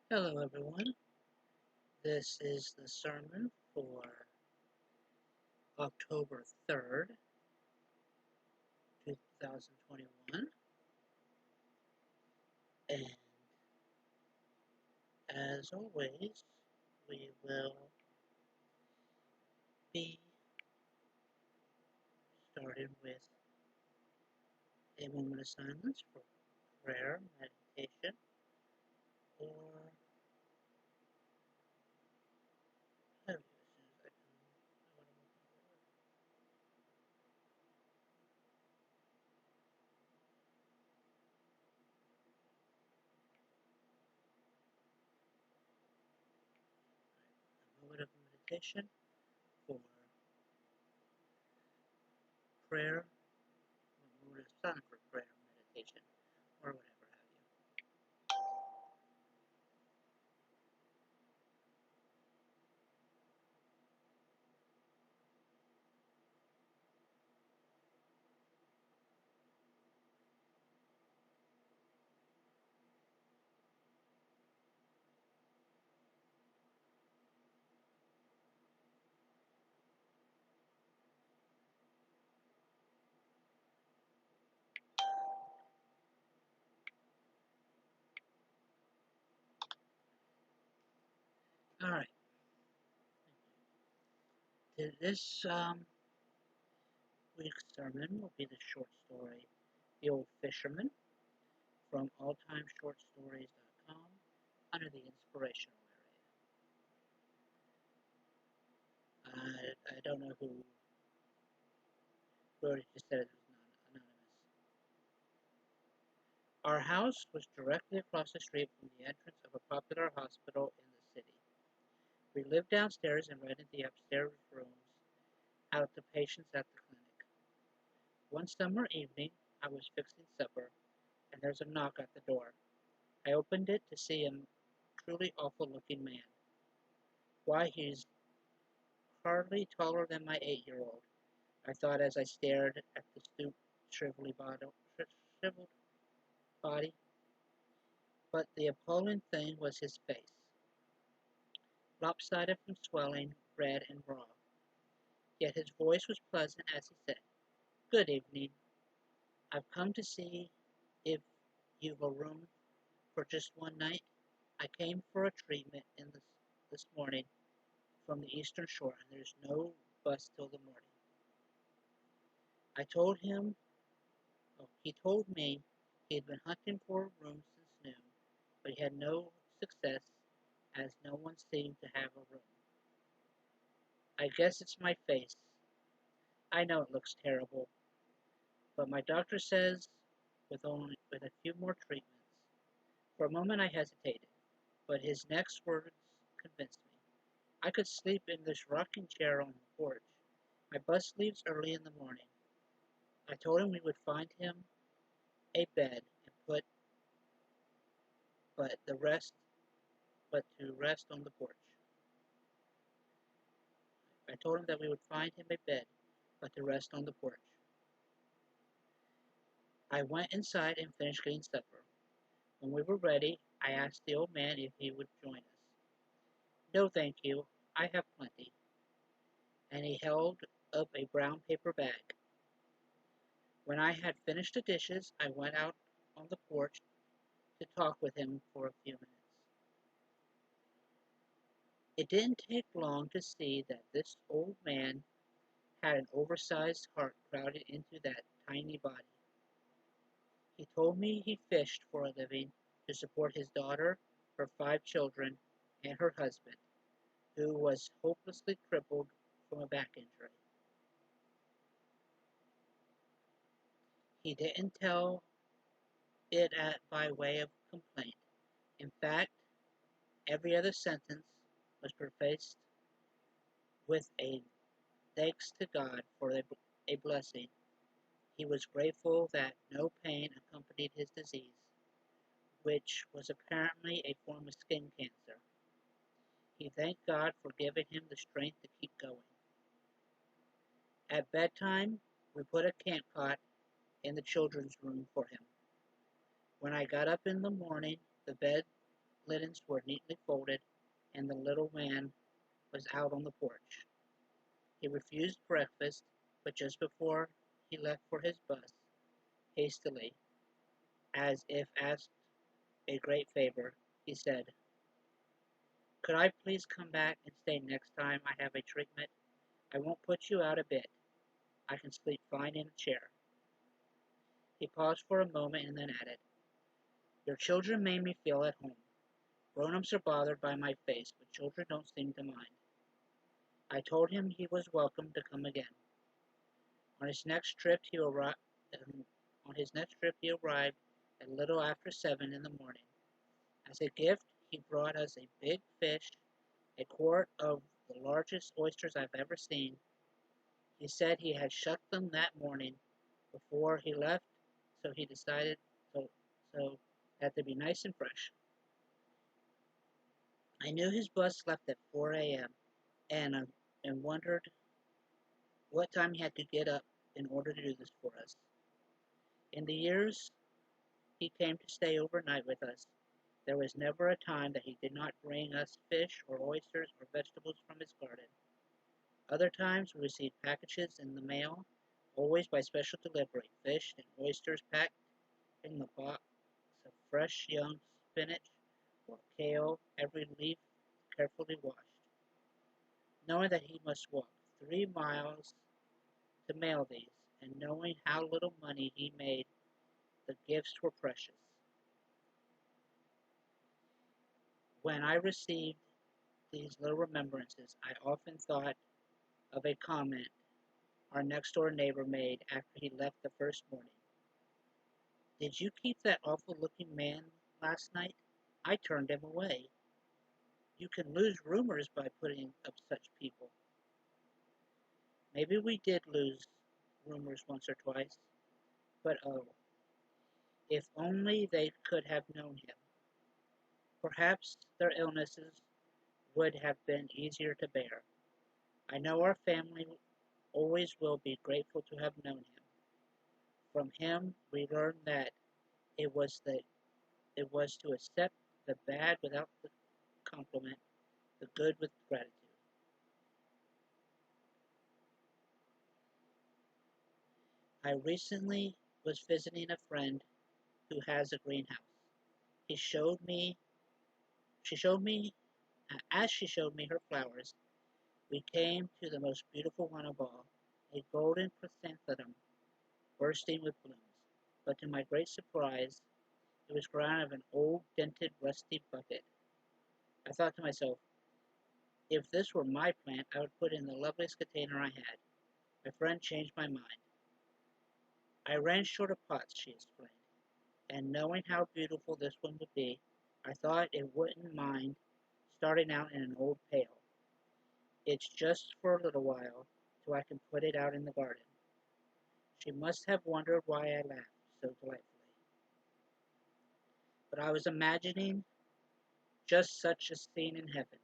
Hello, everyone. This is the sermon for October 3rd, 2021. And as always, we will be starting with a moment of silence for prayer, meditation, or have you as soon as I can. A moment of meditation for prayer, a moment of silence for prayer, meditation, or whatever have you. All right. This week's sermon will be the short story, The Old Fisherman, from alltimeshortstories.com under the inspirational area. I don't know who wrote it, just said it was anonymous. Our house was directly across the street from the entrance of a popular hospital in the city. We lived downstairs and rented the upstairs rooms out to patients at the clinic. One summer evening, I was fixing supper, and there's a knock at the door. I opened it to see a truly awful-looking man. Why, he's hardly taller than my 8-year-old, I thought as I stared at the stooped, shriveled body. But the appalling thing was his face, lopsided from swelling, red and raw. Yet his voice was pleasant as he said, "Good evening. I've come to see if you've a room for just one night. I came for a treatment this morning from the Eastern Shore, and there's no bus till the morning." I told him, he told me he had been hunting for a room since noon, but he had no success as no one seemed to have a room. "I guess it's my face. I know it looks terrible, but my doctor says with a few more treatments." For a moment I hesitated, but his next words convinced me. "I could sleep in this rocking chair on the porch. My bus leaves early in the morning." I told him we would find him a bed and put but the rest but to rest on the porch. I told him that we would find him a bed, but to rest on the porch. I went inside and finished getting supper. When we were ready, I asked the old man if he would join us. "No, thank you. I have plenty." And he held up a brown paper bag. When I had finished the dishes, I went out on the porch to talk with him for a few minutes. It didn't take long to see that this old man had an oversized heart crowded into that tiny body. He told me he fished for a living to support his daughter, her 5 children, and her husband, who was hopelessly crippled from a back injury. He didn't tell it by way of complaint. In fact, every other sentence was prefaced with a thanks to God for a blessing. He was grateful that no pain accompanied his disease, which was apparently a form of skin cancer. He thanked God for giving him the strength to keep going. At bedtime, we put a camp cot in the children's room for him. When I got up in the morning, the bed linens were neatly folded, and the little man was out on the porch. He refused breakfast, but just before he left for his bus, hastily, as if asked a great favor, he said, "Could I please come back and stay next time I have a treatment? I won't put you out a bit. I can sleep fine in a chair." He paused for a moment and then added, "Your children made me feel at home. Grown-ups are bothered by my face, but children don't seem to mind." I told him he was welcome to come again. On his next trip, he arrived. On his next trip, he arrived a little after 7 in the morning. As a gift, he brought us a big fish, a quart of the largest oysters I've ever seen. He said he had shucked them that morning before he left, so he decided so that they'd be nice and fresh. I knew his bus left at 4 a.m. and wondered what time he had to get up in order to do this for us. In the years he came to stay overnight with us, there was never a time that he did not bring us fish or oysters or vegetables from his garden. Other times we received packages in the mail, always by special delivery, fish and oysters packed in the box of fresh young spinach or kale, every leaf carefully washed. Knowing that he must walk 3 miles to mail these, and knowing how little money he made, the gifts were precious. When I received these little remembrances, I often thought of a comment our next door neighbor made after he left the first morning. "Did you keep that awful looking man last night? I turned him away." You can lose roomers by putting up such people. Maybe we did lose roomers once or twice, but oh, if only they could have known him. Perhaps their illnesses would have been easier to bear. I know our family always will be grateful to have known him. From him we learned that it was the it was to accept the bad without the compliment, the good with gratitude. I recently was visiting a friend who has a greenhouse. He showed me she showed me as she showed me her flowers, we came to the most beautiful one of all, a golden chrysanthemum bursting with blooms. But to my great surprise, it was grown out of an old, dented, rusty bucket. I thought to myself, if this were my plant, I would put it in the loveliest container I had. My friend changed my mind. I ran short of pots, she explained, and knowing how beautiful this one would be, I thought it wouldn't mind starting out in an old pail. It's just for a little while, till I can put it out in the garden. She must have wondered why I laughed so delightfully. But I was imagining just such a scene in heaven.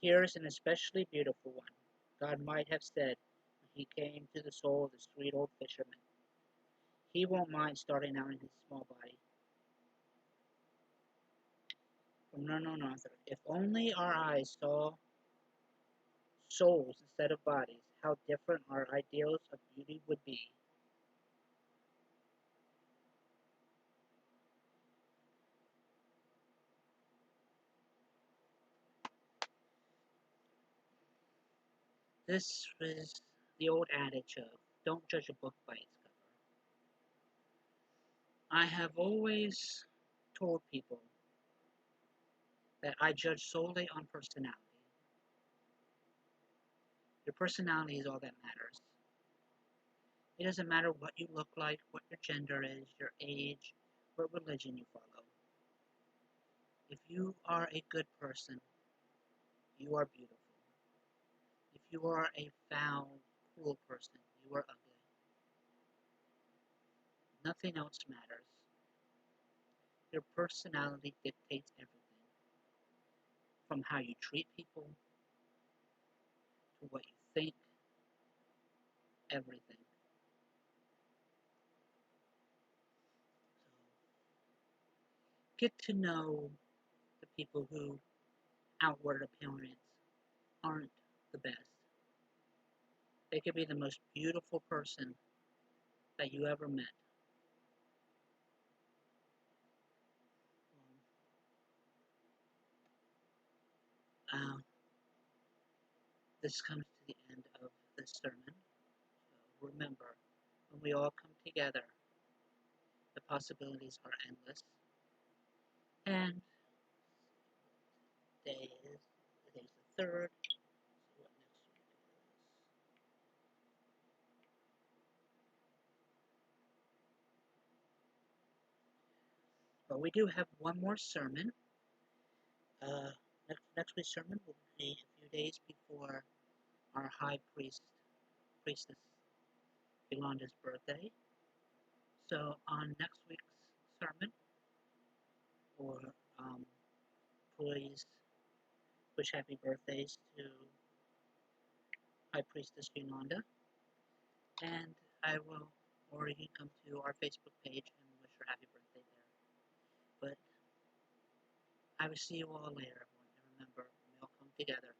Here's an especially beautiful one, God might have said when he came to the soul of the sweet old fisherman. He won't mind starting out in his small body. From unknown author. If only our eyes saw souls instead of bodies, how different our ideals of beauty would be. This is the old adage of don't judge a book by its cover. I have always told people that I judge solely on personality. Your personality is all that matters. It doesn't matter what you look like, what your gender is, your age, what religion you follow. If you are a good person, you are beautiful. If you are a foul, cruel person, you are ugly. Nothing else matters. Your personality dictates everything, from how you treat people to what you think, everything. So get to know people who outward appearance aren't the best. They could be the most beautiful person that you ever met. Um, this comes to the end of this sermon. So remember, when we all come together, the possibilities are endless. And today's the third. So what next week is? But we do have one more sermon. Next week's sermon will be a few days before our high priestess Yolanda's birthday. So on next week's sermon, or please wish happy birthdays to High Priestess Yolanda, and I will, or you can come to our Facebook page and wish her happy birthday there. But I will see you all later, everyone. And remember, we all come together.